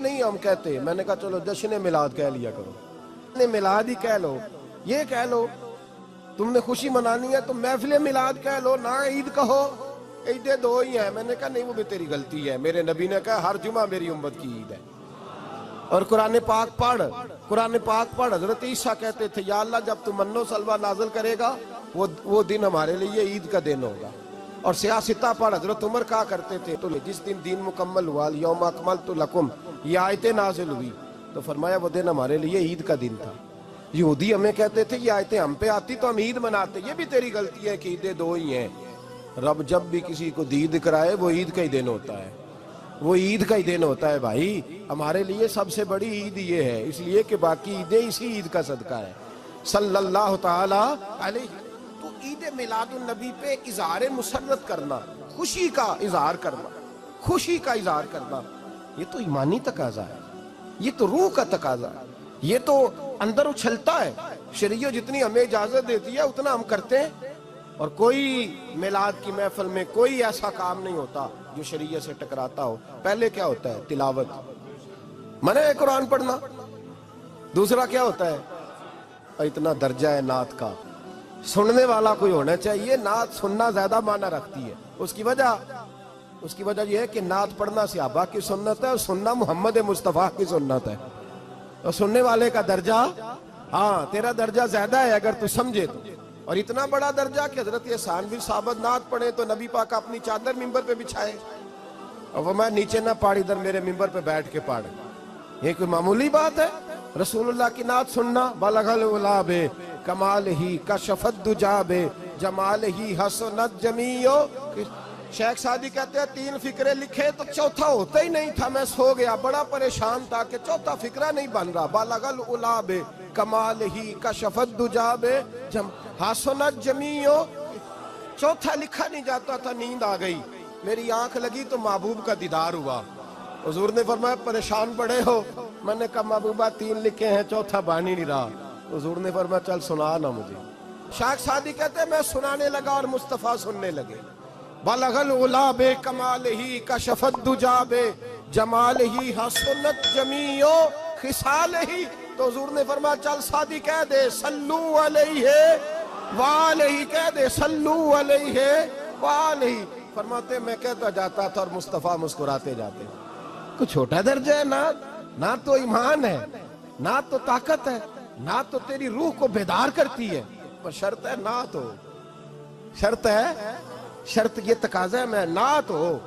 نہیں ہم کہتے. میں نے کہا چلو جشن میلاد کہہ لیا کرو, میلاد ہی کہہ لو. یہ کہہ لو تم نے خوشی منانی ہے تو محفل میلاد کہہ لو, نہ عید کہو. عیدیں دو ہی ہیں. میں نے کہا نہیں, وہ بھی تیری غلطی ہے. میرے نبی نے کہا ہر جمعہ میری امت کی عید ہے. اور قرآن پاک پڑھ. حضرت عیسیٰ کہتے تھے یا اللہ جب تو منو سلوہ نازل کرے گا وہ دن ہمارے لیے عید کا دن ہوگا. اور سیاستہ پڑھ. حضرت عمر کہا کرتے تھے تو جس دن دین مکمل ہوا یوم اکملت لکم, یہ آیتیں نازل ہوئی تو فرمایا وہ دن ہمارے لیے عید کا دن تھا. یہودی ہمیں کہتے تھے یہ آیتیں ہم پہ آتی تو ہم عید مناتے. یہ بھی تیری غلطی ہے کہ عیدیں دو ہی ہیں. رب جب بھی کسی کو دید کرائے وہ عید کا ہی دن ہوتا ہے, وہ عید کا ہی دن ہوتا ہے بھائی. ہمارے لیے سب سے بڑی عید یہ ہے, اس لیے کہ باقی عیدیں اسی عید کا صدقہ ہے صلی اللہ تعالی علیہ. تو عید میلاد النبی پہ اظہار مسرت کرنا, خوشی کا اظہار کرنا, یہ تو ایمانی تقاضا ہے, یہ تو روح کا تقاضا ہے, یہ تو اندر اچھلتا ہے. شریعت جتنی ہمیں اجازت دیتی ہے اتنا ہم کرتے ہیں. اور کوئی میلاد کی محفل میں کوئی ایسا کام نہیں ہوتا جو شریعت سے ٹکراتا ہو. پہلے کیا ہوتا ہے؟ تلاوت, منع ہے قرآن پڑھنا. دوسرا کیا ہوتا ہے؟ اتنا درجہ ہے نعت کا, سننے والا کوئی ہونا چاہیے. نعت سننا زیادہ معنی رکھتی ہے. اس کی وجہ یہ ہے کہ نعت پڑھنا صحابہ کی سنت ہے اور سننا محمد مصطفیٰ کی سنت ہے. اور سننے والے کا درجہ, ہاں تیرا درجہ زیادہ ہے اگر تو سمجھے تو. اور اتنا بڑا درجہ کہ حضرت احسان بن ثابت نعت پڑھے تو نبی پاک اپنی چادر ممبر پہ بچھائے اور وہ میں نیچے نہ پاڑ, ادھر میرے ممبر پہ بیٹھ کے پاڑے. یہ کوئی معمولی بات ہے؟ رسول اللہ کی نعت سننا. بلغ العلا بے کمال ہی کشفت دجا بے جمال ہی حسنت جمیع. شیخ سعدی کہتے ہیں 3 فقرے لکھے تو چوتھا ہوتا ہی نہیں تھا. میں سو گیا, بڑا پریشان تھا کہ چوتھا فقرہ نہیں بن رہا. بلغ العلا بے کمال ہی کشفت دجا بے حسنت جمیع. چوتھا لکھا نہیں جاتا تھا. نیند آ گئی, میری آنکھ لگی تو محبوب کا دیدار ہوا. حضور نے فرمایا پریشان پڑے ہو؟ میں نے کہا محبوبہ 3 لکھے ہیں, چوتھا بان ہی نہیں رہا. حضور نے فرمایا چل سنا نا مجھے. شیخ سعدی کہتے ہیں میں سنانے لگا اور مصطفیٰ سننے لگے. بلغ العلا بے کمال ہی کشفت دجا بے جمال ہی حسنت جمیع خصال ہی. تو حضور نے فرمایا چل سعدی کہہ دے صلو علیہ وآلہ, کہہ دے صلو علیہ وآلہ. فرماتے میں کہتا جاتا تھا اور مصطفیٰ مسکراتے جاتے. کچھ چھوٹا درجہ ہے نہ تو ایمان ہے, نہ تو طاقت ہے, نہ تو تیری روح کو بیدار کرتی ہے, پر شرط ہے نہ تو. شرط یہ تقاضا ہے میں نہ تو